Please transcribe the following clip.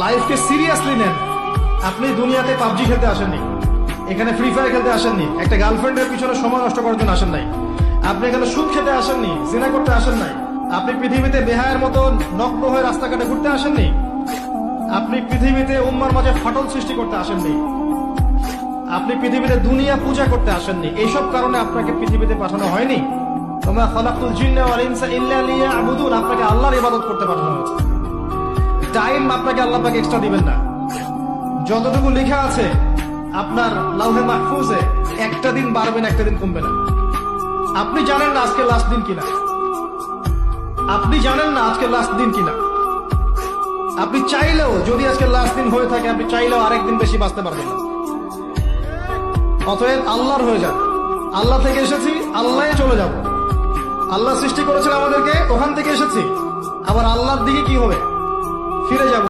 লাইফকে seriously নেন। আপনি দুনিয়াতে পাবজি খেলতে আসেননি, এখানে ফ্রি ফায়ার খেলতে আসেননি, একটা গার্লফ্রেন্ডের পিছনে সময় নষ্ট করার জন্য আসেন নাই, আপনি এখানে সুদ খেতে আসেননি, জিনা করতে আসেন নাই, আপনি পৃথিবীতে বেহায়ের মতো নগ্ন হয়ে রাস্তাঘাটে ঘুরতে আসেননি, আপনি পৃথিবীতে উম্মার মাঝে ফাটল সৃষ্টি করতে আসেননি, আপনি পৃথিবীতে দুনিয়া পূজা করতে আসেননি। এইসব কারণে আপনাকে পৃথিবীতে পাঠানো হয়নি। তোমরা খালাকুল জিন্না ওয়াল ইনসা ইল্লা লিয়াবুদুন, আপনাকে আল্লাহর ইবাদত করতে পাঠানো হয়েছে। টাইম আপনাকে আল্লাহ পাক এক্সট্রা দিবেন না। যতটুকু লেখা আছে আপনার লাউহে মাহফুজে, একটা দিন বাড়বে না, একটা দিন কমবে না। আপনি জানেন না আজকে লাস্ট দিন কিনা, আপনি জানেন না আজকে লাস্ট দিন কিনা। আপনি চাইলেও, যদি আজকে লাস্ট দিন হয়ে থাকে, আপনি চাইলেও আরেকদিন বেশি বাঁচতে পারবেন না। অতএব আল্লাহর হয়ে যান। আল্লাহ থেকে এসেছি, আল্লাহ চলে যাব। আল্লাহ সৃষ্টি করেছেন আমাদেরকে, ওখান থেকে এসেছি, আবার আল্লাহর দিকে কি হবে, ফিরে যাব।